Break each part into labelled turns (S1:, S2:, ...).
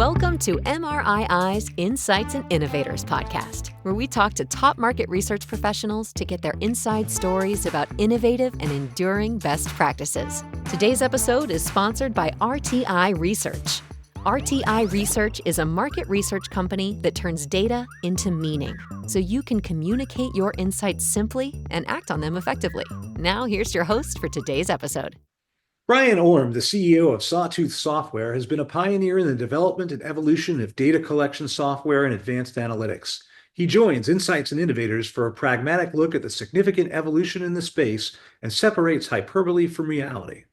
S1: Welcome to MRII's Insights and Innovators podcast, where we talk to top market research professionals to get their inside stories about innovative and enduring best practices. Today's episode is sponsored by RTI Research. RTI Research is a market research company that turns data into meaning, so you can communicate your insights simply and act on them effectively. Now, here's your host for today's episode.
S2: Bryan, the CEO of Sawtooth Software, has been a pioneer in the development and evolution of data collection software and advanced analytics. He joins Insights and Innovators for a pragmatic look at the significant evolution in the space and separates hyperbole from reality.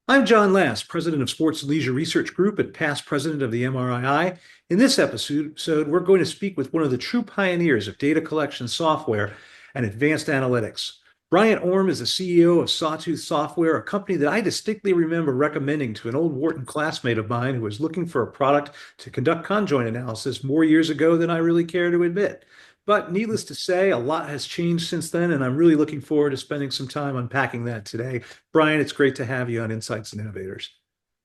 S2: I'm John Lass, President of Sports and Leisure Research Group and past president of the MRII. In this episode, we're going to speak with one of the true pioneers of data collection software and advanced analytics. Bryan Orme is the CEO of Sawtooth Software, a company that I distinctly remember recommending to an old Wharton classmate of mine who was looking for a product to conduct conjoint analysis more years ago than I really care to admit. But needless to say, a lot has changed since then, and I'm really looking forward to spending some time unpacking that today. Bryan, it's great to have you on Insights and Innovators.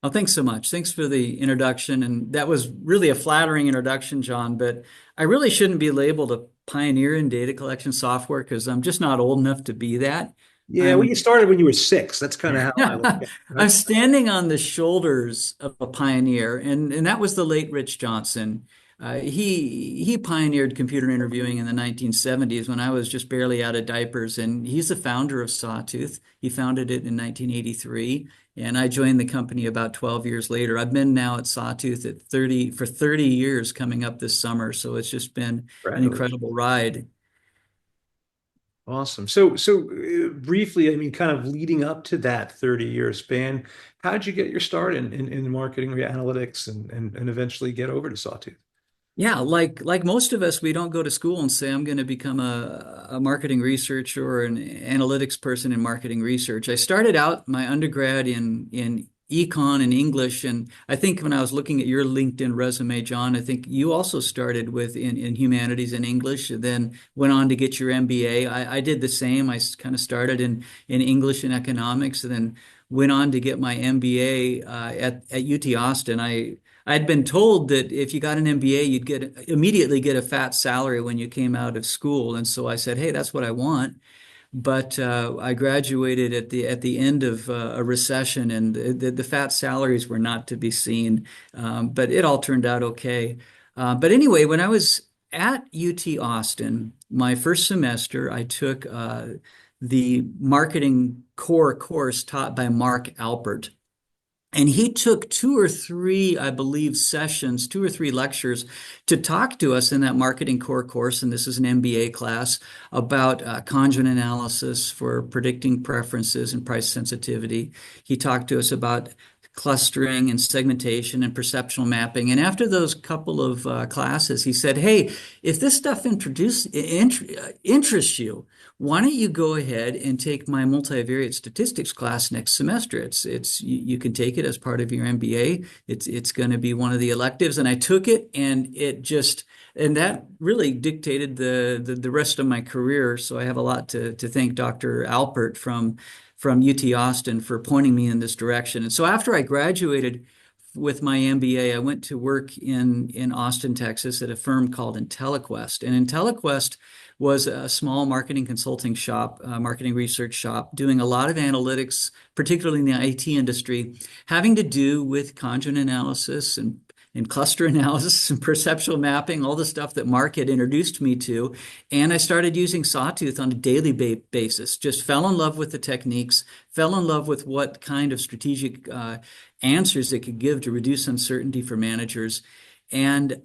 S3: Oh, thanks so much. Thanks for the introduction. And that was really a flattering introduction, John, but I really shouldn't be labeled a pioneer in data collection software because I'm just not old enough to be that.
S2: Yeah, well, you started when you were 6. That's kind of how I look at it. Right?
S3: I'm standing on the shoulders of a pioneer, and that was the late Rich Johnson. He pioneered computer interviewing in the 1970s when I was just barely out of diapers, and he's the founder of Sawtooth. He founded it in 1983, and I joined the company about 12 years later. I've been now at Sawtooth for 30 years coming up this summer, so it's just been an incredible ride.
S2: Awesome. So briefly, I mean, kind of leading up to that 30-year span, how did you get your start in marketing analytics and eventually get over to Sawtooth?
S3: Yeah, like most of us, we don't go to school and say, I'm going to become a marketing researcher or an analytics person in marketing research. I started out my undergrad in econ and English. And I think when I was looking at your LinkedIn resume, John, I think you also started with in humanities and English, and then went on to get your MBA. I did the same. I kind of started in English and economics, and then went on to get my MBA at UT Austin. I'd been told that if you got an MBA, you'd immediately get a fat salary when you came out of school. And so I said, hey, that's what I want. But I graduated at the end of a recession, and the fat salaries were not to be seen. But it all turned out okay. But anyway, when I was at UT Austin, my first semester, I took the marketing core course taught by Mark Alpert. And he took 2 or 3, I believe, sessions, 2 or 3 lectures to talk to us in that marketing core course, and this is an MBA class, about conjoint analysis for predicting preferences and price sensitivity. He talked to us about clustering and segmentation and perceptual mapping. And after those couple of classes, he said, hey, if this stuff interests you, why don't you go ahead and take my multivariate statistics class next semester? You can take it as part of your MBA. It's going to be one of the electives. And I took it, and that really dictated the rest of my career. So I have a lot to thank Dr. Alpert from UT Austin for pointing me in this direction. And so after I graduated with my MBA, I went to work in Austin, Texas at a firm called IntelliQuest. And IntelliQuest was a small marketing consulting shop, marketing research shop, doing a lot of analytics, particularly in the IT industry, having to do with conjoint analysis and cluster analysis and perceptual mapping, all the stuff that Mark had introduced me to. And I started using Sawtooth on a daily basis, just fell in love with the techniques, fell in love with what kind of strategic answers it could give to reduce uncertainty for managers. And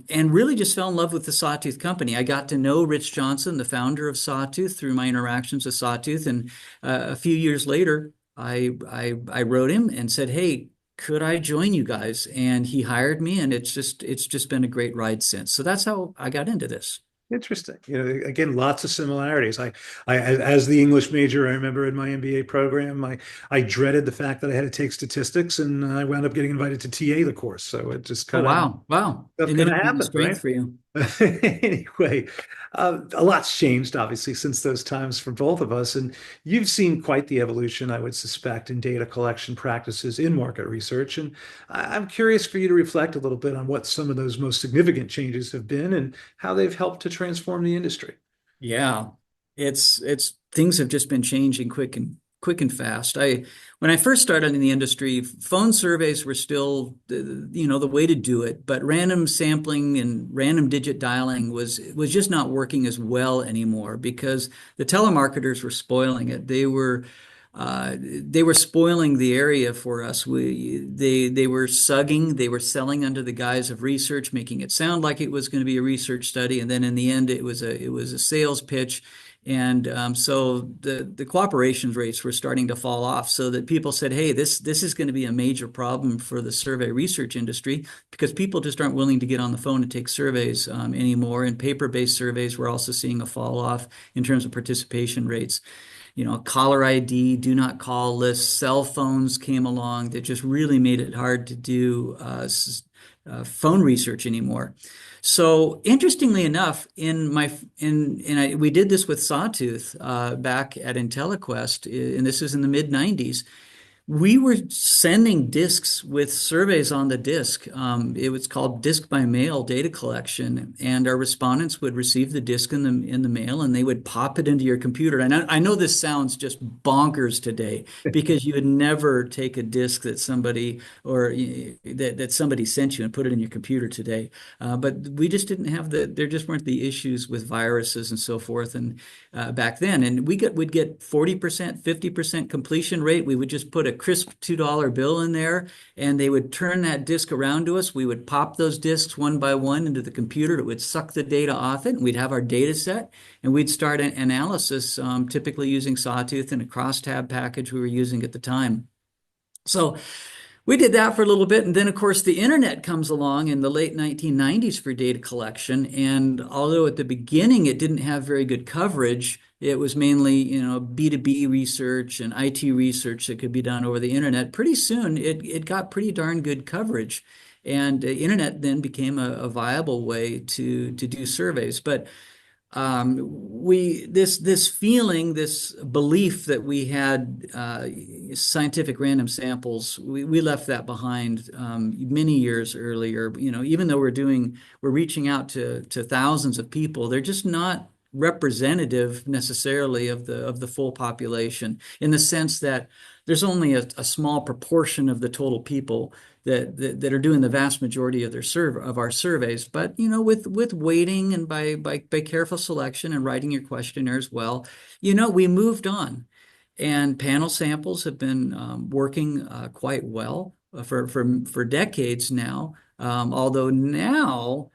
S3: really just fell in love with the Sawtooth company. I got to know Rich Johnson, the founder of Sawtooth, through my interactions with Sawtooth. And a few years later, I wrote him and said, hey, could I join you guys? And he hired me, and it's just been a great ride since. So that's how I got into this.
S2: Interesting. Again, lots of similarities. I as the English major, I remember in my MBA program, I dreaded the fact that I had to take statistics, and I wound up getting invited to TA the course. So it just kind of
S3: wow,
S2: stuff kind of happened,
S3: strength
S2: right?
S3: for you.
S2: Anyway, a lot's changed, obviously, since those times for both of us. And you've seen quite the evolution, I would suspect, in data collection practices in market research. And I'm curious for you to reflect a little bit on what some of those most significant changes have been and how they've helped to transform the industry.
S3: Yeah, it's things have just been changing quick and fast. When I first started in the industry, phone surveys were still the way to do it, but random sampling and random digit dialing was just not working as well anymore because the telemarketers were spoiling it. They were spoiling the area for us. They were sugging, they were selling under the guise of research, making it sound like it was going to be a research study, and then in the end, it was a sales pitch. And so the cooperation rates were starting to fall off, so that people said, "Hey, this is going to be a major problem for the survey research industry because people just aren't willing to get on the phone and take surveys anymore." And paper-based surveys, we're also seeing a fall off in terms of participation rates. Caller ID, do not call lists, cell phones came along that just really made it hard to do phone research anymore. So interestingly enough, we did this with Sawtooth back at IntelliQuest, and this is in the mid '90s. We were sending disks with surveys on the disk. It was called disk by mail data collection, and our respondents would receive the disk in the mail, and they would pop it into your computer. And I know this sounds just bonkers today because you would never take a disk that somebody that somebody sent you and put it in your computer today. But we just didn't have there just weren't the issues with viruses and so forth, and back then. And we'd get 40%, 50% completion rate. We would just put a crisp $2 bill in there, and they would turn that disk around to us. We would pop those disks one by one into the computer. It would suck the data off it, and we'd have our data set, and we'd start an analysis, typically using Sawtooth and a crosstab package we were using at the time. So we did that for a little bit, and then of course the internet comes along in the late 1990s for data collection. And although at the beginning it didn't have very good coverage, it was mainly B2B research and IT research that could be done over the internet. Pretty soon it got pretty darn good coverage, and the internet then became a viable way to do surveys. But this feeling, this belief that we had scientific random samples, we left that behind many years earlier. Even though we're reaching out to thousands of people, they're just not representative necessarily of the full population, in the sense that there's only a small proportion of the total people that are doing the vast majority of our surveys. But with weighting and by careful selection and writing your questionnaires well, we moved on, and panel samples have been working quite well for decades now. Although now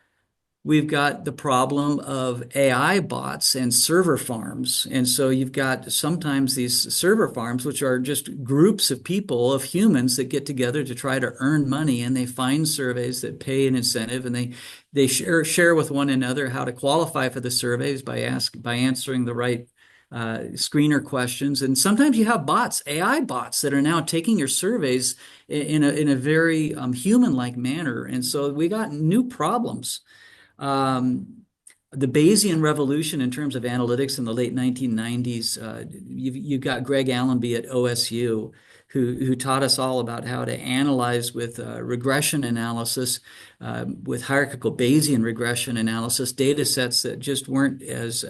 S3: we've got the problem of AI bots and server farms. And so you've got sometimes these server farms, which are just groups of people, of humans, that get together to try to earn money, and they find surveys that pay an incentive, and they share with one another how to qualify for the surveys by answering the right screener questions. And sometimes you have bots, AI bots, that are now taking your surveys in a very human-like manner. And so we got new problems. The Bayesian revolution in terms of analytics in the late 1990s, you've got Greg Allenby at OSU, who taught us all about how to analyze with regression analysis, with hierarchical Bayesian regression analysis, data sets that just weren't as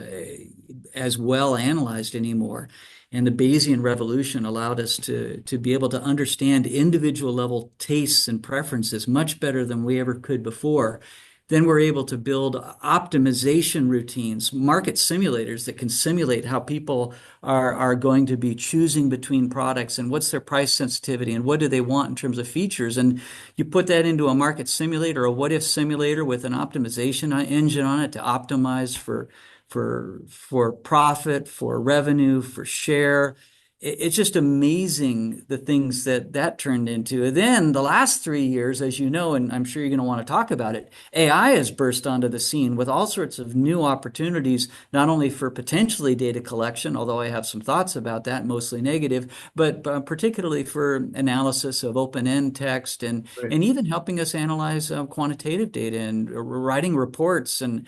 S3: well analyzed anymore. And the Bayesian revolution allowed us to be able to understand individual level tastes and preferences much better than we ever could before. Then we're able to build optimization routines, market simulators that can simulate how people are going to be choosing between products, and what's their price sensitivity, and what do they want in terms of features. And you put that into a market simulator, a what-if simulator with an optimization engine on it to optimize for profit, for revenue, for share. it's just amazing the things that turned into. And then the last 3 years, as you know, and I'm sure you're going to want to talk about it, AI has burst onto the scene with all sorts of new opportunities, not only for potentially data collection, although I have some thoughts about that, mostly negative, but particularly for analysis of open-end text
S2: Right.
S3: and even helping us analyze quantitative data and writing reports and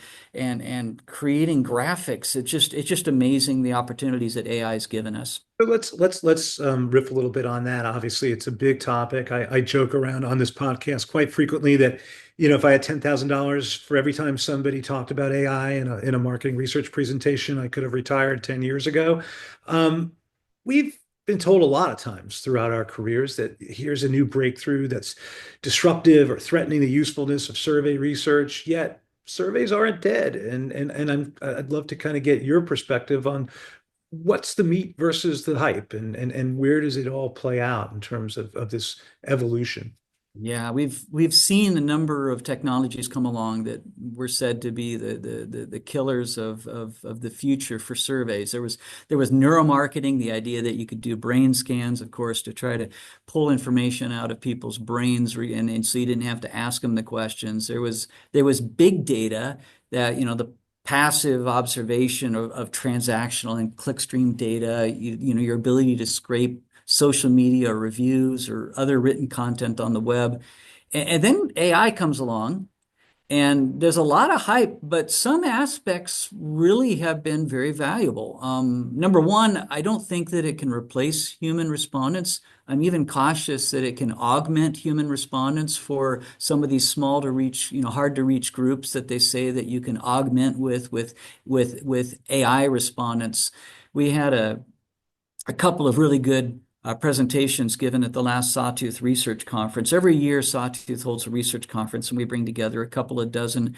S3: creating graphics. It's just amazing the opportunities that AI has given us.
S2: So let's riff a little bit on that. Obviously, it's a big topic. I joke around on this podcast quite frequently that, if I had $10,000 for every time somebody talked about AI in a marketing research presentation, I could have retired 10 years ago. We've been told a lot of times throughout our careers that here's a new breakthrough that's disruptive or threatening the usefulness of survey research, yet surveys aren't dead. And I'd love to kind of get your perspective on what's the meat versus the hype, and where does it all play out in terms of this evolution?
S3: Yeah, we've seen a number of technologies come along that were said to be the killers of the future for surveys. There was neuromarketing, the idea that you could do brain scans, of course, to try to pull information out of people's brains, and so you didn't have to ask them the questions. There was big data that, the passive observation of transactional and clickstream data, your ability to scrape social media reviews or other written content on the web. And then AI comes along, and there's a lot of hype, but some aspects really have been very valuable. Number one, I don't think that it can replace human respondents. I'm even cautious that it can augment human respondents for some of these small to reach, hard to reach groups that they say that you can augment with AI respondents. We had a couple of really good presentations given at the last Sawtooth Research Conference. Every year, Sawtooth holds a research conference, and we bring together a couple of dozen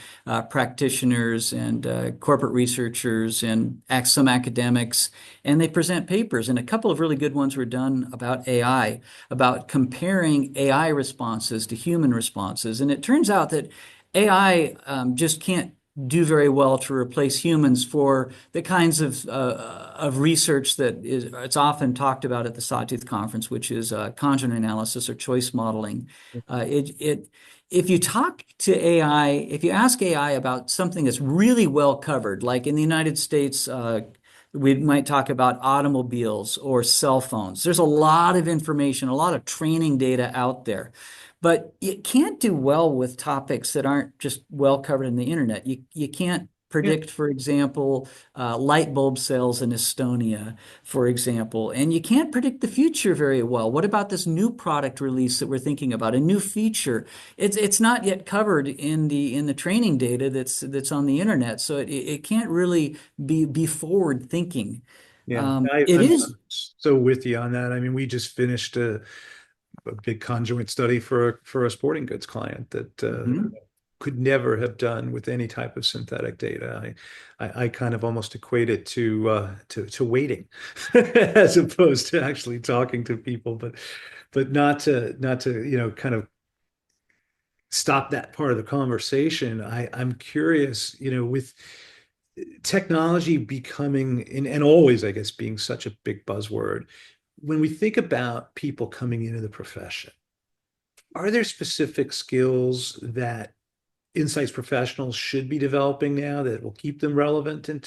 S3: practitioners and corporate researchers and some academics, and they present papers. And a couple of really good ones were done about AI, about comparing AI responses to human responses. And it turns out that AI just can't do very well to replace humans for the kinds of research that it's often talked about at the Sawtooth Conference, which is conjoint analysis or choice modeling. If you talk to AI, if you ask AI about something that's really well covered, like in the United States, we might talk about automobiles or cell phones. There's a lot of information, a lot of training data out there. But it can't do well with topics that aren't just well covered in the internet. You can't
S2: Yeah.
S3: predict, for example, light bulb sales in Estonia, for example, and you can't predict the future very well. What about this new product release that we're thinking about, a new feature? It's not yet covered in the training data that's on the internet, so it can't really be forward thinking.
S2: Yeah,
S3: It
S2: I'm
S3: is.
S2: so with you on that. I mean, we just finished a big conjoint study for a sporting goods client that
S3: Mhm.
S2: could never have done with any type of synthetic data. I kind of almost equate it to waiting as opposed to actually talking to people, but not to kind of stop that part of the conversation. I'm curious, with technology becoming and always, I guess, being such a big buzzword, when we think about people coming into the profession, are there specific skills that insights professionals should be developing now that will keep them relevant and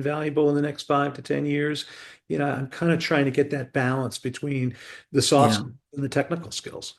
S2: valuable in the next 5 to 10 years? I'm kind of trying to get that balance between the soft
S3: Yeah.
S2: skills and the technical skills.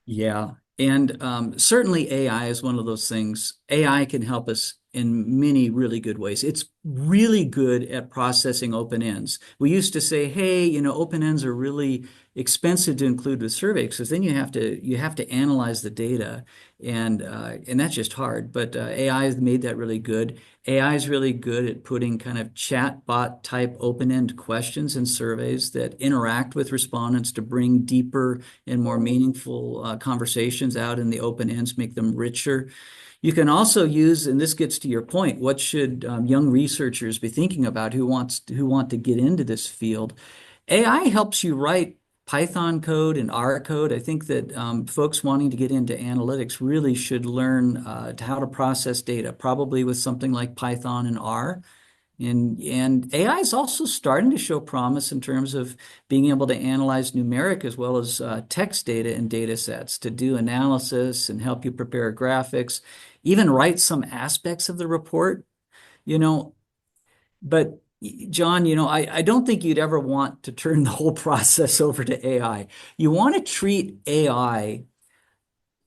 S3: Yeah. And certainly AI is one of those things. AI can help us in many really good ways. It's really good at processing open ends. We used to say, hey, open ends are really expensive to include with surveys because then you have to analyze the data, and that's just hard. But AI has made that really good. AI is really good at putting kind of chatbot type open-end questions in surveys that interact with respondents to bring deeper and more meaningful conversations out in the open ends, make them richer. You can also use, and this gets to your point, what should young researchers be thinking about who want to get into this field? AI helps you write Python code and R code. I think that folks wanting to get into analytics really should learn how to process data, probably with something like Python and R. And AI is also starting to show promise in terms of being able to analyze numeric as well as text data and data sets to do analysis and help you prepare graphics, even write some aspects of the report, you know. But John, I don't think you'd ever want to turn the whole process over to AI. You want to treat AI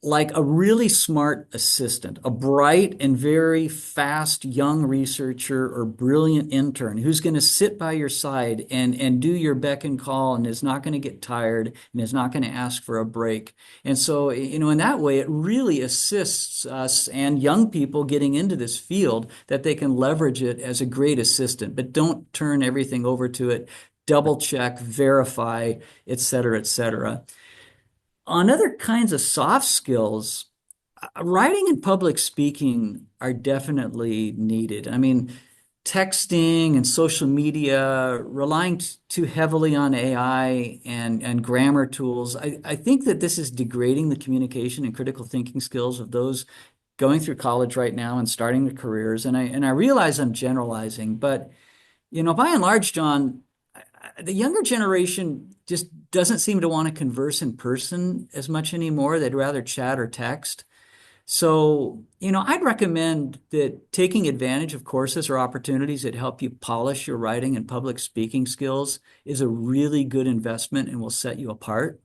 S3: like a really smart assistant, a bright and very fast young researcher or brilliant intern who's going to sit by your side and do your beck and call and is not going to get tired and is not going to ask for a break. And so, in that way, it really assists us and young people getting into this field that they can leverage it as a great assistant, but don't turn everything over to it. Double check, verify, et cetera, et cetera. On other kinds of soft skills, writing and public speaking are definitely needed. I mean, texting and social media, relying too heavily on AI and grammar tools, I think that this is degrading the communication and critical thinking skills of those going through college right now and starting their careers. And I realize I'm generalizing, but by and large, John, the younger generation just doesn't seem to want to converse in person as much anymore. They'd rather chat or text. So, I'd recommend that taking advantage of courses or opportunities that help you polish your writing and public speaking skills is a really good investment and will set you apart.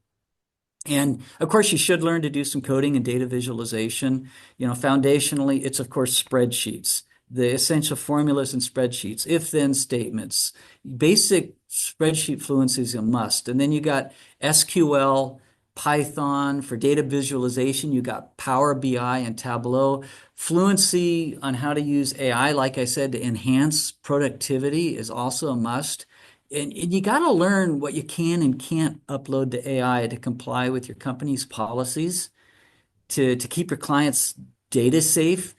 S3: And of course, you should learn to do some coding and data visualization. Foundationally, it's of course spreadsheets, the essential formulas and spreadsheets, if-then statements. Basic spreadsheet fluency is a must. And then you got SQL, Python for data visualization. You got Power BI and Tableau. Fluency on how to use AI, like I said, to enhance productivity is also a must. And you got to learn what you can and can't upload to AI to comply with your company's policies, to keep your clients' data safe.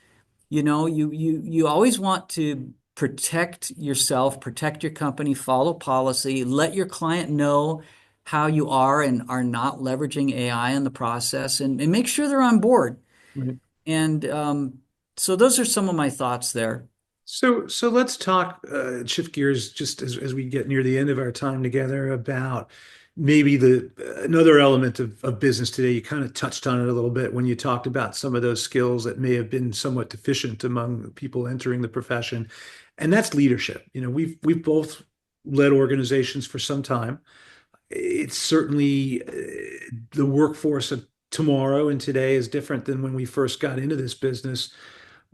S3: You always want to protect yourself, protect your company, follow policy, let your client know how you are and are not leveraging AI in the process, and make sure they're on board.
S2: Right.
S3: And so those are some of my thoughts there.
S2: So let's talk, shift gears just as we get near the end of our time together about maybe another element of business today. You kind of touched on it a little bit when you talked about some of those skills that may have been somewhat deficient among people entering the profession, and that's leadership. We've both led organizations for some time. It's certainly the workforce of tomorrow and today is different than when we first got into this business.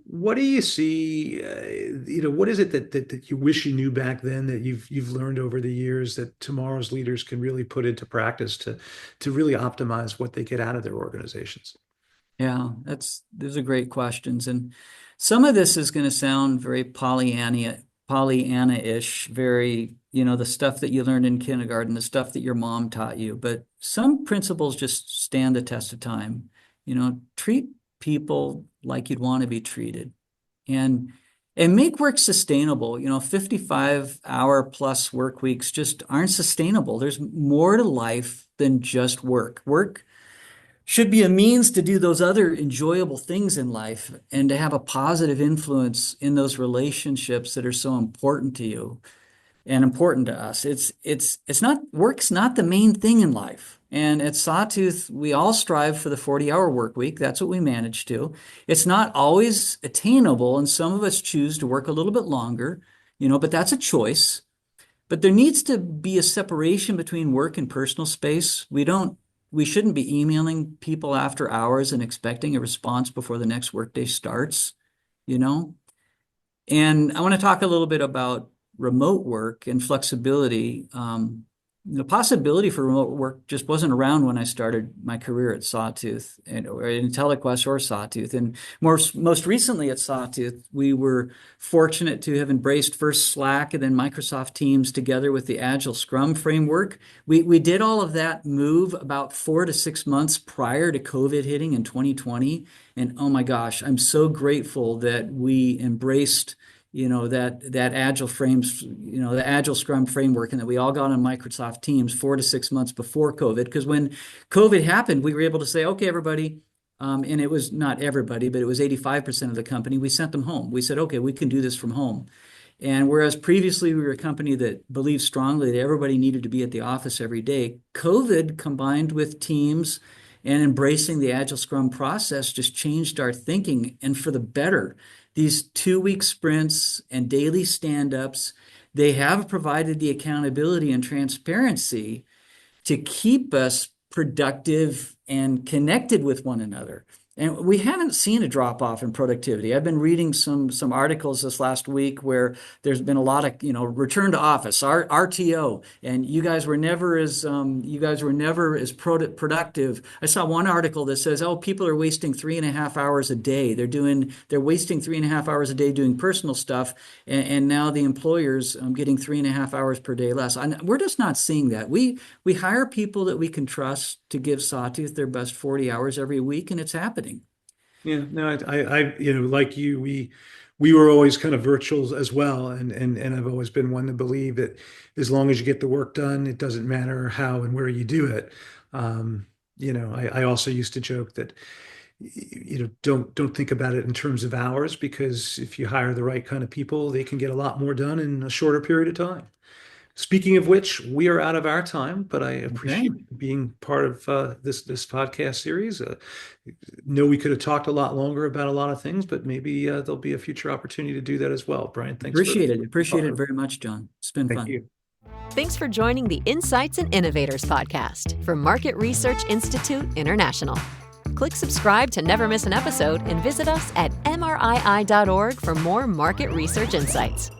S2: What do you see? What is it that you wish you knew back then that you've learned over the years that tomorrow's leaders can really put into practice to really optimize what they get out of their organizations?
S3: Yeah, those are great questions. And some of this is going to sound very Pollyanna-ish, very, the stuff that you learned in kindergarten, the stuff that your mom taught you. But some principles just stand the test of time. Treat people like you'd want to be treated, and make work sustainable. 55-hour plus work weeks just aren't sustainable. There's more to life than just work. Work should be a means to do those other enjoyable things in life and to have a positive influence in those relationships that are so important to you and important to us. It's not, work's not the main thing in life. And at Sawtooth, we all strive for the 40-hour work week. That's what we manage to. It's not always attainable, and some of us choose to work a little bit longer, but that's a choice. But there needs to be a separation between work and personal space. We shouldn't be emailing people after hours and expecting a response before the next workday starts, And I want to talk a little bit about remote work and flexibility. The possibility for remote work just wasn't around when I started my career at Sawtooth or IntelliQuest or Sawtooth. And most recently at Sawtooth, we were fortunate to have embraced first Slack and then Microsoft Teams together with the Agile Scrum framework. We did all of that move about 4 to 6 months prior to COVID hitting in 2020. And oh my gosh, I'm so grateful that we embraced that agile frames, the agile scrum framework, and that we all got on Microsoft Teams 4 to 6 months before COVID. Because when COVID happened, we were able to say, okay, everybody, and it was not everybody, but it was 85% of the company. We sent them home. We said, okay, we can do this from home. And whereas previously we were a company that believed strongly that everybody needed to be at the office every day, COVID combined with teams and embracing the Agile Scrum process just changed our thinking, and for the better. These 2-week sprints and daily stand-ups, they have provided the accountability and transparency to keep us productive and connected with one another. And we haven't seen a drop off in productivity. I've been reading some articles this last week where there's been a lot of, return to office, RTO, and you guys were never as productive. I saw one article that says, oh, people are wasting 3.5 hours a day. They're wasting 3.5 hours a day doing personal stuff, and now the employer's getting 3.5 hours per day less. And we're just not seeing that. We hire people that we can trust to give Sawtooth their best 40 hours every week, and it's happening.
S2: Yeah, no, like you, we were always kind of virtual as well, and I've always been one to believe that as long as you get the work done, it doesn't matter how and where you do it. I also used to joke that don't think about it in terms of hours, because if you hire the right kind of people, they can get a lot more done in a shorter period of time. Speaking of which, we are out of our time, but I appreciate being part of this podcast series. Know we could have talked a lot longer about a lot of things, but maybe there'll be a future opportunity to do that as well. Bryan, thanks.
S3: Appreciate it very much, John. It's been fun.
S2: Thank you.
S1: Thanks for joining the Insights and Innovators podcast from Market Research Institute International. Click subscribe to never miss an episode and visit us at mrii.org for more market research insights.